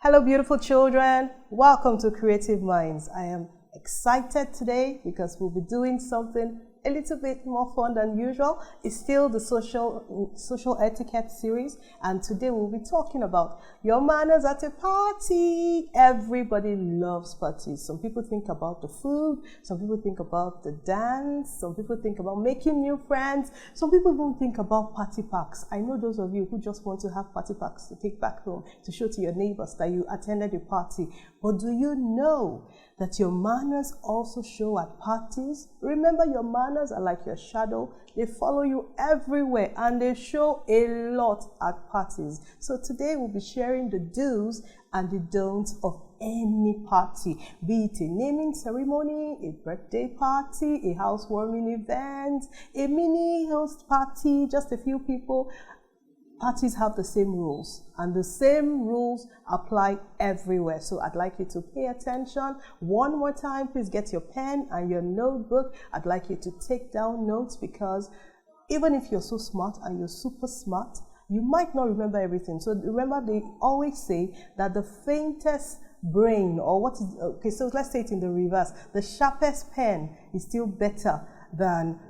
Hello, beautiful children. Welcome to Creative Minds. I am excited today because we'll be doing something a little bit more fun than usual. It's still the social etiquette series, and today we'll be talking about your manners at a party. Everybody loves parties. Some people think about the food, some people think about the dance, some people think about making new friends, some people even think about party packs. I know those of you who just want to have party packs to take back home to show to your neighbors that you attended a party. But do you know that your manners also show at parties? Remember, your manners are like your shadow. They follow you everywhere and they show a lot at parties. So today we'll be sharing the do's and the don'ts of any party, be it a naming ceremony, a birthday party, a housewarming event, a mini host party, just a few people. Parties have the same rules, and the same rules apply everywhere. So I'd like you to pay attention. One more time, please get your pen and your notebook. I'd like you to take down notes, because even if you're so smart and you're super smart, you might not remember everything. So remember, they always say that the faintest brain, or what is, okay, so let's say it in the reverse, the sharpest pen is still better than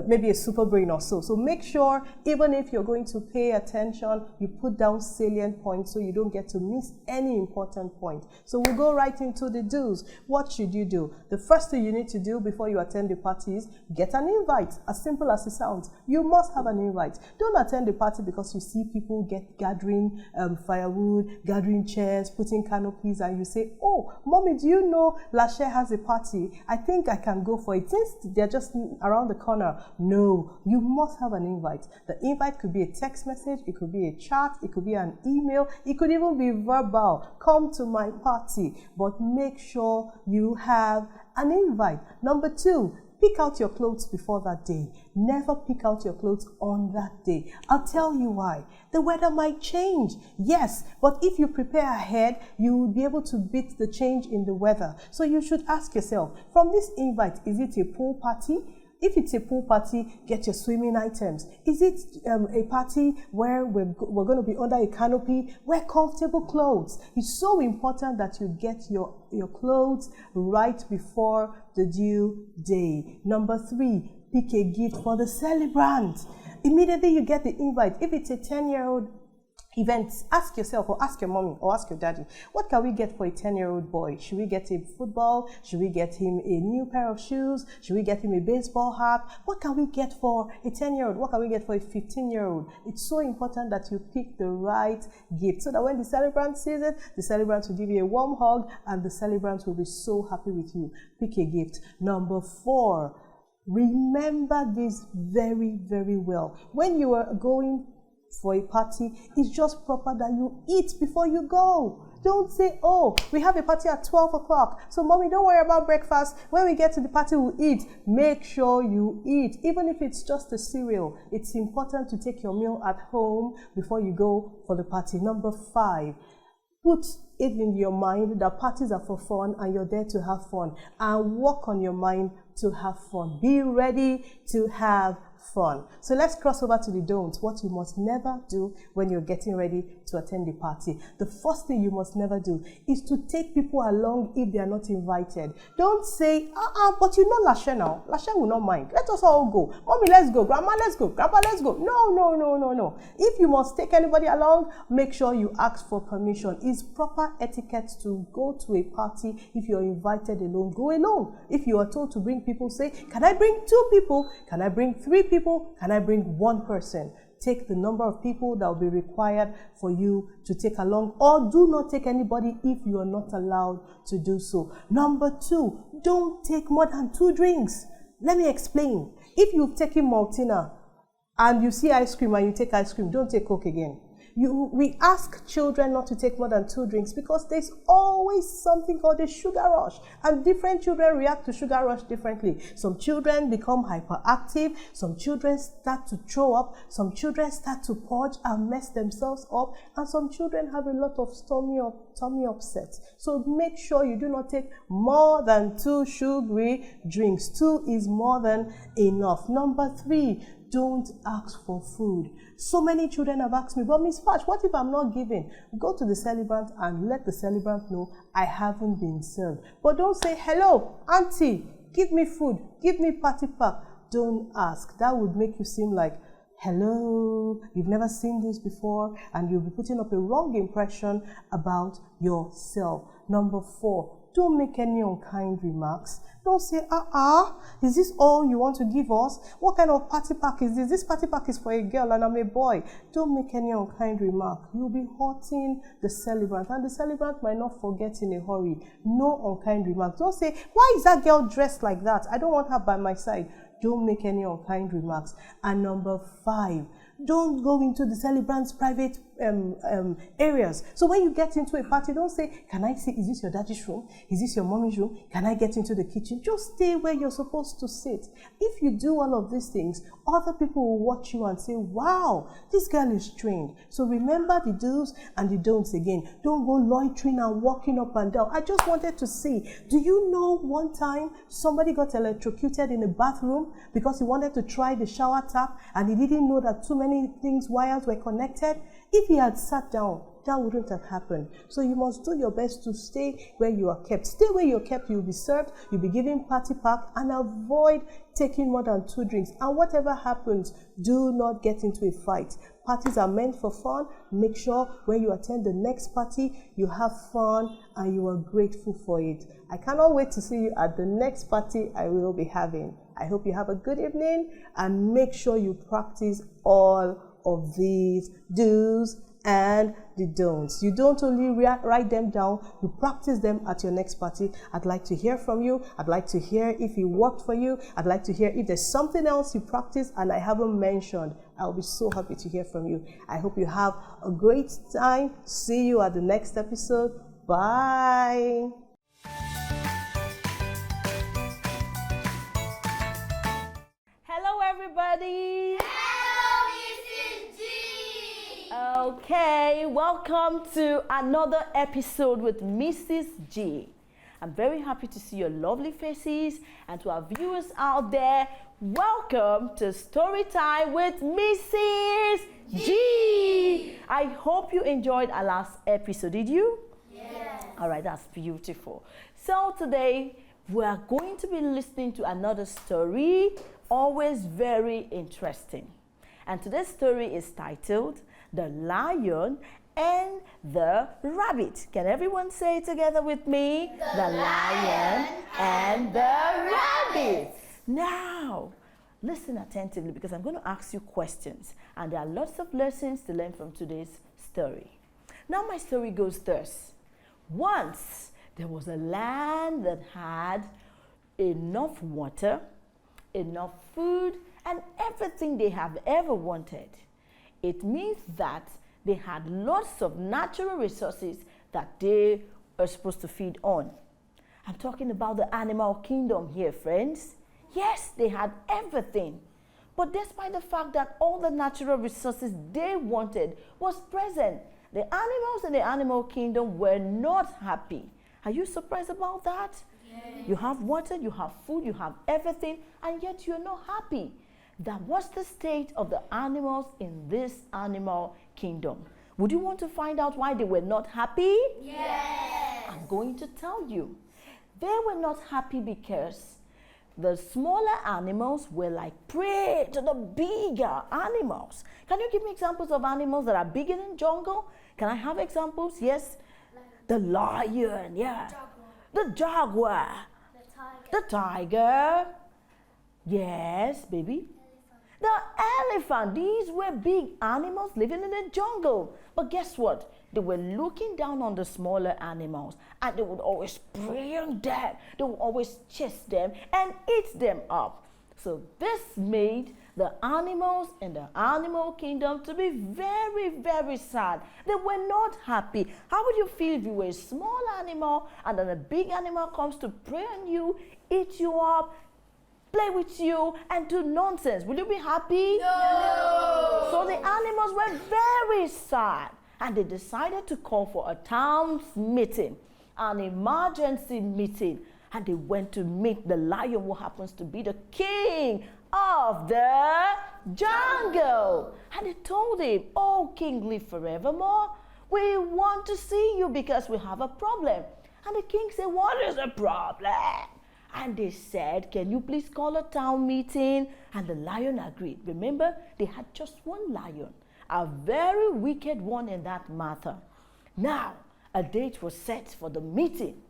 maybe a super brain or so. So make sure, even if you're going to pay attention, you put down salient points so you don't get to miss any important point. So we'll go right into the do's. What should you do? The first thing you need to do before you attend the party is get an invite. As simple as it sounds, you must have an invite. Don't attend the party because you see people gathering firewood, gathering chairs, putting canopies, and you say, "Oh, mommy, do you know Lashe has a party? I think I can go for it." Since they're just around the corner. No, you must have an invite. The invite could be a text message, it could be a chat, it could be an email, it could even be verbal. Come to my party, but make sure you have an invite. Number two, pick out your clothes before that day. Never pick out your clothes on that day. I'll tell you why. The weather might change, yes, but if you prepare ahead, you will be able to beat the change in the weather. So you should ask yourself, from this invite, is it a pool party? If it's a pool party, get your swimming items. Is it a party where we're going to be under a canopy? Wear comfortable clothes. It's so important that you get your clothes right before the due day. Number three, pick a gift for the celebrant. Immediately you get the invite. If it's a 10-year-old event, ask yourself, or ask your mommy, or ask your daddy, what can we get for a 10-year-old boy? Should we get him football? Should we get him a new pair of shoes? Should we get him a baseball hat? What can we get for a 10-year-old? What can we get for a 15-year-old? It's so important that you pick the right gift, so that when the celebrant sees it, the celebrant will give you a warm hug, and the celebrant will be so happy with you. Pick a gift. Number four, remember this very, very well. When you are going for a party, it's just proper that you eat before you go. Don't say, "Oh, we have a party at 12 o'clock, so mommy, don't worry about breakfast. When we get to the party, we'll eat." Make sure you eat, even if it's just a cereal. It's important to take your meal at home before you go for the party. Number five, put it in your mind that parties are for fun and you're there to have fun, and work on your mind to have fun. Be ready to have fun. So let's cross over to the don'ts. What you must never do when you're getting ready to attend the party. The first thing you must never do is to take people along if they are not invited. Don't say, but you know Lashe now. Lashe will not mind. Let us all go. Mommy, let's go. Grandma, let's go. Grandpa, let's go. No. If you must take anybody along, make sure you ask for permission. It's proper etiquette to go to a party. If you're invited alone, go alone. If you are told to bring people, say, "Can I bring 2 people? Can I bring 3 people? Can I bring 1 person?" Take the number of people that will be required for you to take along, or do not take anybody if you are not allowed to do so. Number two, don't take more than 2 drinks. Let me explain. If you've taken Maltina and you see ice cream and you take ice cream, don't take Coke again. We ask children not to take more than 2 drinks because there's always something called a sugar rush, and different children react to sugar rush differently. Some children become hyperactive, some children start to throw up, some children start to purge and mess themselves up, and some children have a lot of tummy upsets. So make sure you do not take more than 2 sugary drinks. 2 is more than enough. Number 3, don't ask for food. So many children have asked me, but Miss Fash, what if I'm not giving? Go to the celebrant and let the celebrant know I haven't been served. But don't say, hello, auntie, give me food, give me party pack. Don't ask. That would make you seem like, hello, you've never seen this before, and you'll be putting up a wrong impression about yourself. Number 4, don't make any unkind remarks. Don't say, is this all you want to give us? What kind of party pack is this? This party pack is for a girl and I'm a boy. Don't make any unkind remark. You'll be hurting the celebrant, and the celebrant might not forget in a hurry. No unkind remarks. Don't say, why is that girl dressed like that? I don't want her by my side. Don't make any unkind remarks. And number 5, don't go into the celebrant's private areas. So when you get into a party, don't say, can I see, is this your daddy's room? Is this your mommy's room? Can I get into the kitchen? Just stay where you're supposed to sit. If you do all of these things, other people will watch you and say, wow, this girl is trained. So remember the do's and the don'ts again. Don't go loitering and walking up and down. I just wanted to see, do you know one time somebody got electrocuted in a bathroom because he wanted to try the shower tap and he didn't know that too many wires were connected? If he had sat down, that wouldn't have happened. So you must do your best to stay where you are kept. Stay where you're kept, you'll be served, you'll be given party pack, and avoid taking more than 2 drinks. And whatever happens, do not get into a fight. Parties are meant for fun. Make sure when you attend the next party, you have fun and you are grateful for it. I cannot wait to see you at the next party I will be having. I hope you have a good evening, and make sure you practice all of these do's and the don'ts. You don't only write them down, you practice them at your next party. I'd like to hear from you. I'd like to hear if it worked for you. I'd like to hear if there's something else you practice and I haven't mentioned. I'll be so happy to hear from you. I hope you have a great time. See you at the next episode. Bye. Hello, everybody. Okay, welcome to another episode with Mrs. G. I'm very happy to see your lovely faces, and to our viewers out there, welcome to Story Time with Mrs. G. I hope you enjoyed our last episode. Did you? Yes. All right, that's beautiful. So today we are going to be listening to another story, always very interesting. And today's story is titled The Lion and the Rabbit. Can everyone say it together with me? The Lion and the Rabbit. Now, listen attentively because I'm going to ask you questions. And there are lots of lessons to learn from today's story. Now my story goes thus. Once there was a land that had enough water, enough food, and everything they have ever wanted. It means that they had lots of natural resources that they are supposed to feed on. I'm talking about the animal kingdom here, friends. Yes, they had everything. But despite the fact that all the natural resources they wanted was present, the animals in the animal kingdom were not happy. Are you surprised about that? Yes. You have water, you have food, you have everything, and yet you're not happy. That was the state of the animals in this animal kingdom. Would you want to find out why they were not happy? Yes. I'm going to tell you. They were not happy because the smaller animals were like prey to the bigger animals. Can you give me examples of animals that are bigger than jungle? Can I have examples? Yes. The lion, yeah. The jaguar. The tiger. Yes, baby. The elephant. These were big animals living in the jungle. But guess what? They were looking down on the smaller animals, and they would always prey on them. They would always chase them and eat them up. So this made the animals in the animal kingdom to be very, very sad. They were not happy. How would you feel if you were a small animal and then a big animal comes to prey on you, eat you up, play with you, and do nonsense? Will you be happy? No. So the animals were very sad, and they decided to call for a town meeting, an emergency meeting. and they went to meet the lion, who happens to be the king of the jungle. And they told him, "Oh, king, live forevermore. We want to see you because we have a problem." And the king said, "What is the problem?" And they said, "Can you please call a town meeting?" And the lion agreed. Remember, they had just one lion, a very wicked one in that matter. Now, a date was set for the meeting.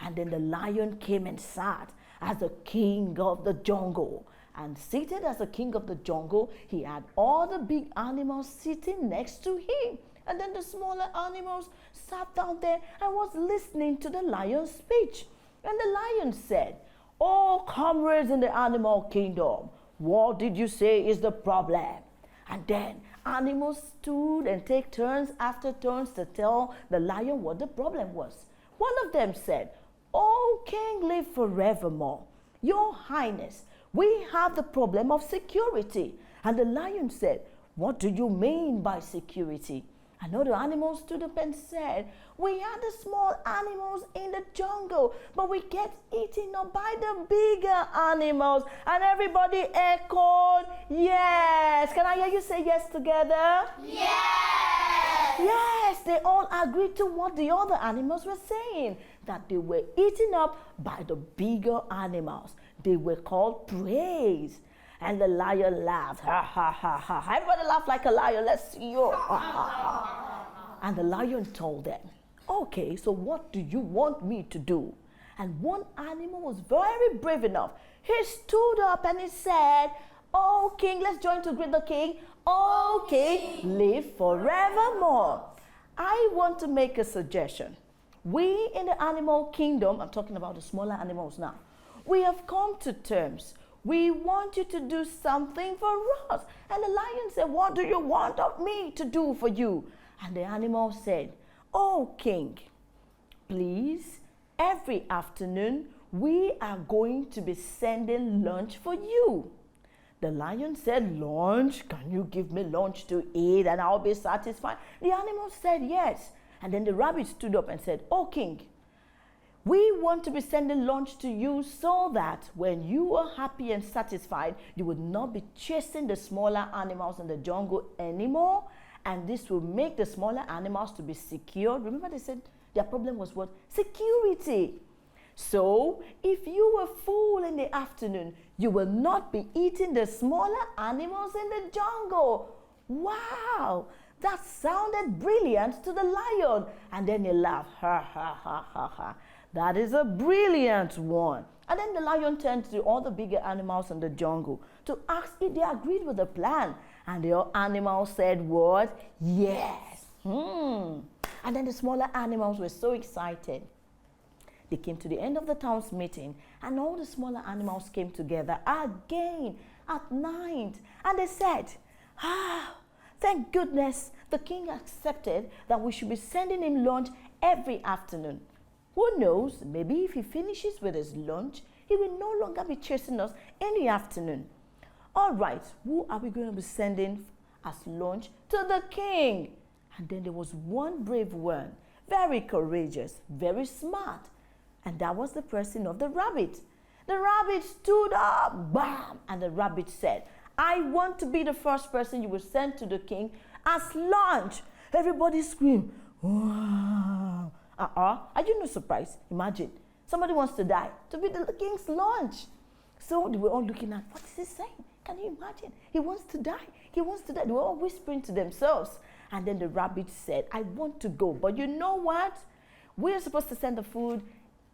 And then the lion came and sat as the king of the jungle. And seated as the king of the jungle, he had all the big animals sitting next to him. And then the smaller animals sat down there and was listening to the lion's speech. And the lion said, "Oh, comrades in the animal kingdom, what did you say is the problem?" And then animals stood and take turns after turns to tell the lion what the problem was. One of them said, "Oh, king, live forevermore. Your Highness, we have the problem of security." And the lion said, "What do you mean by security?" Another animal stood up and said, "We are the small animals in the jungle, but we get eaten up by the bigger animals." And everybody echoed, "Yes." Can I hear you say yes together? Yes! Yes, they all agreed to what the other animals were saying, that they were eaten up by the bigger animals. They were called preys. And the lion laughed. Ha, ha, ha, ha. Everybody laughed like a lion. Let's see you. Ha, ha, ha. And the lion told them, "Okay, so what do you want me to do?" And one animal was very brave enough. He stood up and he said, "Oh, king," let's join to greet the king. "Oh, king, live forevermore." I want to make a suggestion. We in the animal kingdom, I'm talking about the smaller animals now, we have come to terms. We want you to do something for us. And the lion said, "What do you want of me to do for you?" And the animal said, "Oh, king, please, every afternoon we are going to be sending lunch for you." The lion said, "Lunch? Can you give me lunch to eat and I'll be satisfied?" The animal said yes. And then the rabbit stood up and said, "Oh, king, we want to be sending lunch to you so that when you are happy and satisfied, you will not be chasing the smaller animals in the jungle anymore. And this will make the smaller animals to be secure." Remember, they said their problem was what? Security. So if you were full in the afternoon, you will not be eating the smaller animals in the jungle. Wow, that sounded brilliant to the lion. And then he laughed. Ha, ha, ha, ha, ha. That is a brilliant one. And then the lion turned to all the bigger animals in the jungle to ask if they agreed with the plan. And the animals said what? Yes. And then the smaller animals were so excited. They came to the end of the town's meeting, and all the smaller animals came together again at night. And they said, "Thank goodness the king accepted that we should be sending him lunch every afternoon. Who knows, maybe if he finishes with his lunch, he will no longer be chasing us in the afternoon. All right, who are we going to be sending as lunch to the king?" And then there was one brave one, very courageous, very smart. And that was the person of the rabbit. The rabbit stood up, bam, and the rabbit said, "I want to be the first person you will send to the king as lunch." Everybody screamed, "Wow." Are you not surprised? Imagine, somebody wants to die to be the king's lunch. So they were all looking at, what is he saying? Can you imagine? He wants to die. He wants to die. They were all whispering to themselves. And then the rabbit said, "I want to go, but you know what? We're supposed to send the food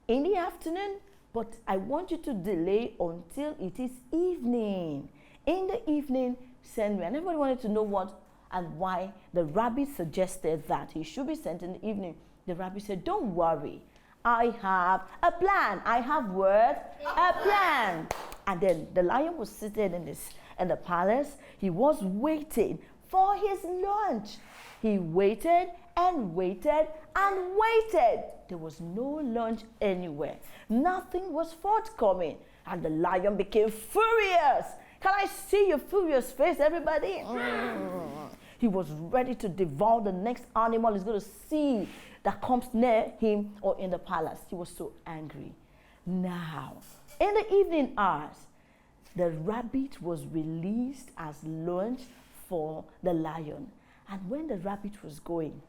in the afternoon, but I want you to delay until it is evening. In the evening, send me." And everybody wanted to know what and why the rabbit suggested that he should be sent in the evening. The rabbit said, "Don't worry, I have a plan." I have what? A plan. And then the lion was seated in the palace. He was waiting for his lunch. He waited and waited and waited. There was no lunch anywhere. Nothing was forthcoming. And the lion became furious. Can I see your furious face, everybody? He was ready to devour the next animal he's going to see that comes near him or in the palace. He was so angry. Now, in the evening hours, the rabbit was released as lunch for the lion. And when the rabbit was going,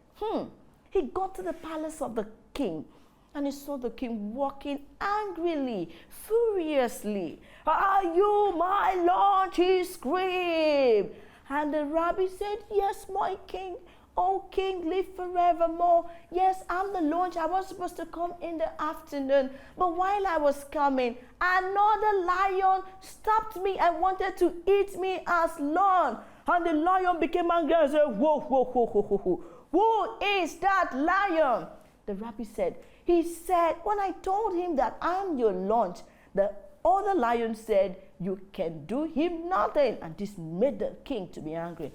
he got to the palace of the king, and he saw the king walking angrily, furiously. "Are you my lunch?" he screamed. And the rabbit said, "Yes, my king. Oh, king, live forevermore. Yes, I'm the lunch. I was supposed to come in the afternoon. But while I was coming, another lion stopped me and wanted to eat me as lunch." And the lion became angry and said, "Whoa, whoa, whoa, whoa, whoa, whoa. Who is that lion?" The rabbit said, "He said, when I told him that I'm your lunch, the other lion said, you can do him nothing." And this made the king to be angry.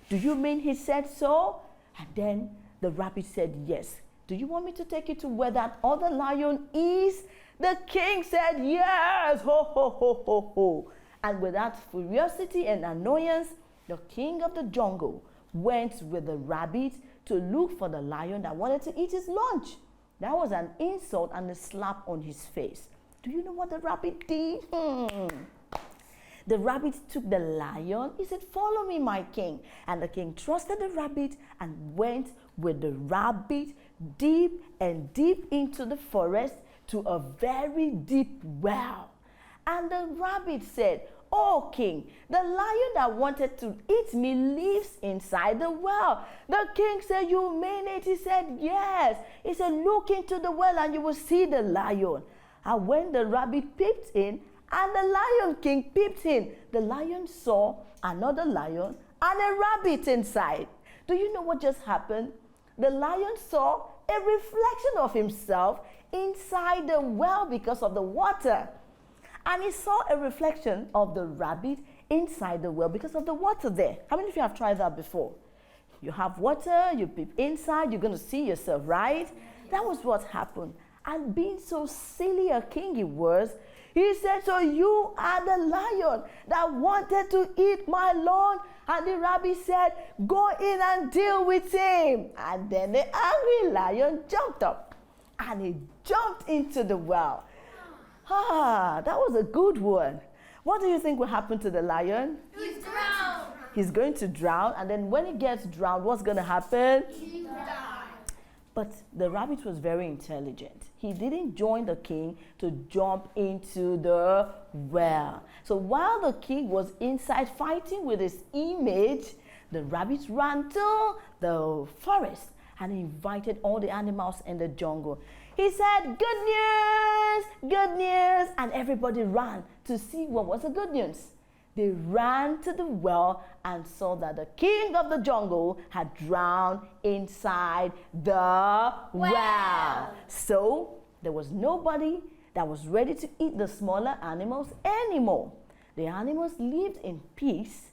"Do you mean he said so?" And then the rabbit said, "Yes. Do you want me to take you to where that other lion is?" The king said, "Yes." Ho, ho, ho, ho, ho. And with that curiosity and annoyance, the king of the jungle went with the rabbit to look for the lion that wanted to eat his lunch. That was an insult and a slap on his face. Do you know what the rabbit did? The rabbit took the lion. He said, "Follow me, my king." And the king trusted the rabbit and went with the rabbit deep and deep into the forest to a very deep well. And the rabbit said, "Oh, king, the lion that wanted to eat me lives inside the well." The king said, "You mean it?" He said, "Yes." He said, "Look into the well and you will see the lion." And when the rabbit peeped in, and the lion king peeped in, the lion saw another lion and a rabbit inside. Do you know what just happened? The lion saw a reflection of himself inside the well because of the water. And he saw a reflection of the rabbit inside the well because of the water there. How many of you have tried that before? You have water, you peep inside, you're going to see yourself, right? That was what happened. And being so silly a king he was, he said, "So you are the lion that wanted to eat my lunch?" And the rabbit said, "Go in and deal with him." And then the angry lion jumped up and he jumped into the well. That was a good one. What do you think will happen to the lion? He's drowned. He's going to drown, and then when he gets drowned, what's going to happen? He died. But the rabbit was very intelligent. He didn't join the king to jump into the well. So while the king was inside fighting with his image, the rabbit ran to the forest and invited all the animals in the jungle. He said, "Good news, good news." And everybody ran to see what was the good news. They ran to the well and saw that the king of the jungle had drowned inside the well. So there was nobody that was ready to eat the smaller animals anymore. The animals lived in peace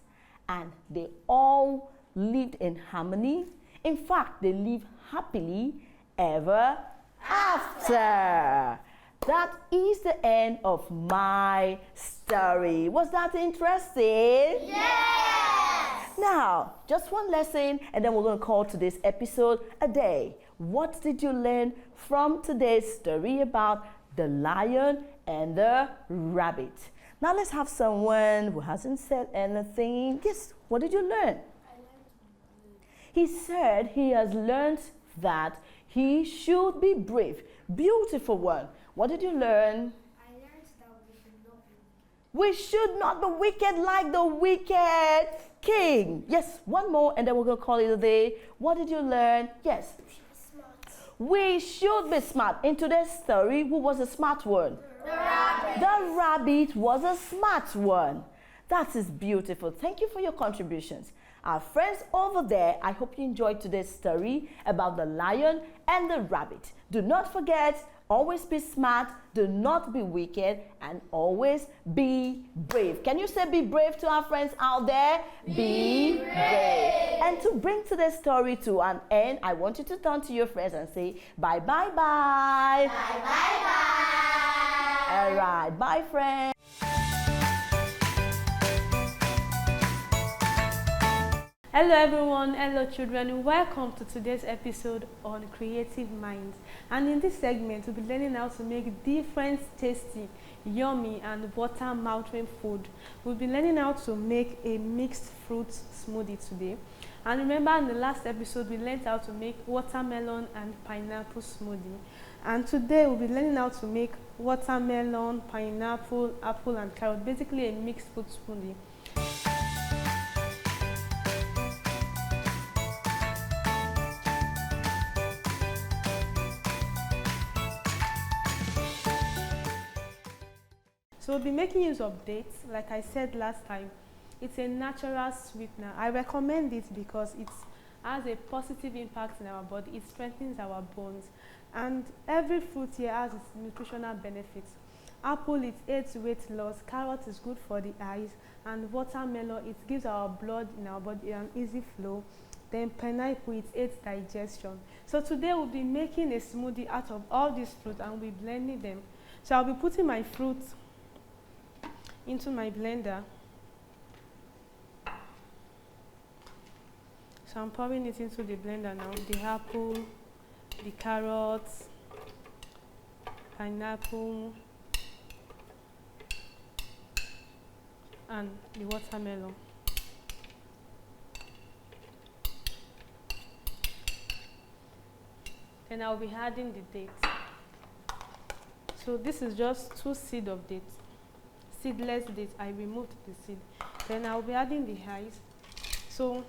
and they all lived in harmony. In fact, they lived happily ever after. That is the end of my story. Was that interesting? Yes! Now, just one lesson, and then we're going to call today's episode a day. What did you learn from today's story about the lion and the rabbit? Now let's have someone who hasn't said anything. Yes, what did you learn? He said he has learned that he should be brave. Beautiful one. What did you learn? I learned that we should not be wicked. We should not be wicked like the wicked king. Yes, one more and then we're going to call it a day. What did you learn? Yes. We should be smart. In today's story, who was a smart one? The rabbit. The rabbit was a smart one. That is beautiful. Thank you for your contributions. Our friends over there, I hope you enjoyed today's story about the lion and the rabbit. Do not forget, always be smart, do not be wicked, and always be brave. Can you say be brave to our friends out there? Be brave. And to bring today's story to an end, I want you to turn to your friends and say bye, bye, bye. Bye, bye, bye. All right, bye, friends. Hello everyone, hello children, welcome to today's episode on Creative Minds. And in this segment, we'll be learning how to make different tasty, yummy and water-mouthing food. We'll be learning how to make a mixed fruit smoothie today. And remember, in the last episode, we learned how to make watermelon and pineapple smoothie. And today, we'll be learning how to make watermelon, pineapple, apple and carrot, basically a mixed fruit smoothie. So we'll be making use of dates. Like I said last time, it's a natural sweetener. I recommend it because it has a positive impact in our body. It strengthens our bones. And every fruit here has its nutritional benefits. Apple, it aids weight loss. Carrot is good for the eyes. And watermelon, it gives our blood in our body an easy flow. Then pineapple, it aids digestion. So today we'll be making a smoothie out of all these fruits and we'll be blending them. So I'll be putting my fruits into my blender. So I'm pouring it into the blender now. The apple, the carrots, pineapple, and the watermelon. Then I'll be adding the dates. So this is just 2 seeds of dates. Seedless dates. I removed the seed. Then I'll be adding the ice. So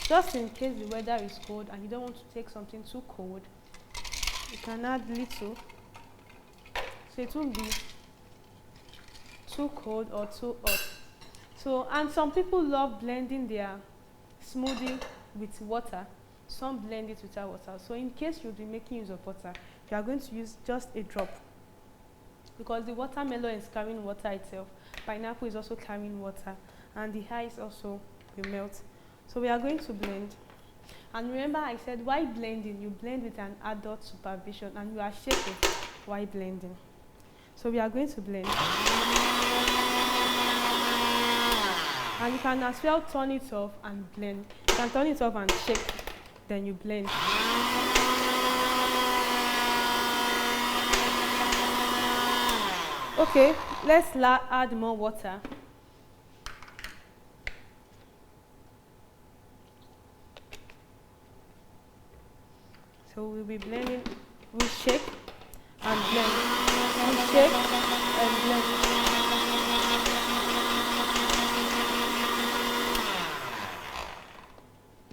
just in case the weather is cold and you don't want to take something too cold, you can add little. So it won't be too cold or too hot. So, and some people love blending their smoothie with water. Some blend it without water. So in case you'll be making use of water, you are going to use just a drop, because the watermelon is carrying water itself. Pineapple is also carrying water, and the ice also will melt. So we are going to blend. And remember, I said while blending, you blend with an adult supervision and you are shaking while blending. So we are going to blend. And you can as well turn it off and blend. You can turn it off and shake, then you blend. Okay, let's add more water. So we'll be blending, we'll shake and blend. We'll shake and blend.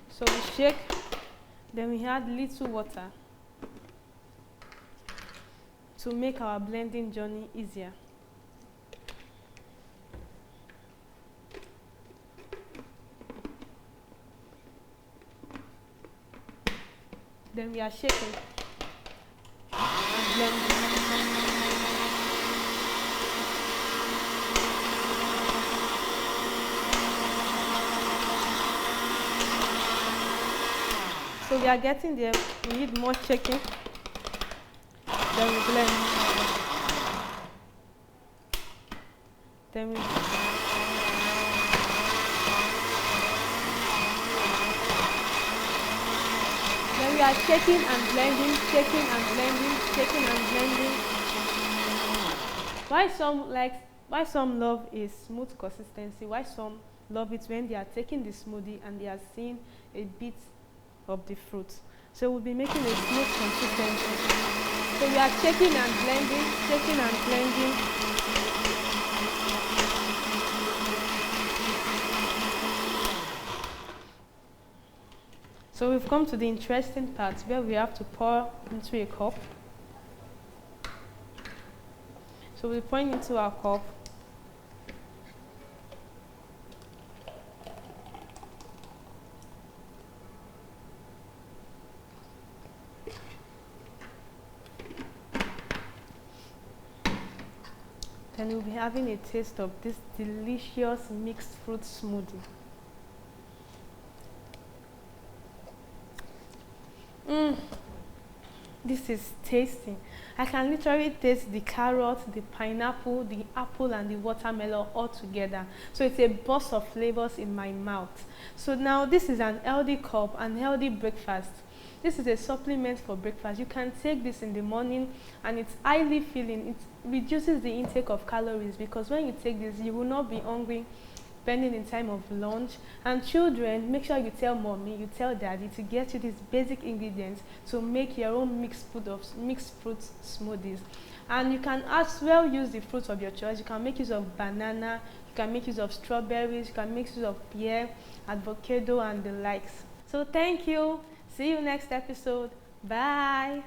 So we shake, then we add little water to make our blending journey easier. Then we are shaking and blending. So we are getting there. We need more shaking. Then we blend. Then we are shaking and blending, shaking and blending, shaking and blending. Why some love a smooth consistency, why some love it when they are taking the smoothie and they are seeing a bit of the fruit. So we'll be making a smooth consistency. So we are shaking and blending, shaking and blending. So we've come to the interesting part where we have to pour into a cup. So we're pouring into our cup. Then we'll be having a taste of this delicious mixed fruit smoothie. This is tasty. I can literally taste the carrot, the pineapple, the apple, and the watermelon all together. So it's a burst of flavors in my mouth. So now this is an healthy cup, an healthy breakfast. This is a supplement for breakfast. You can take this in the morning and it's highly filling. It reduces the intake of calories because when you take this, you will not be hungry pending in time of lunch. And children, make sure you tell mommy, you tell daddy to get you these basic ingredients to make your own mixed fruit smoothies. And you can as well use the fruits of your choice. You can make use of banana, you can make use of strawberries, you can make use of pear, avocado, and the likes. So thank you. See you next episode. Bye.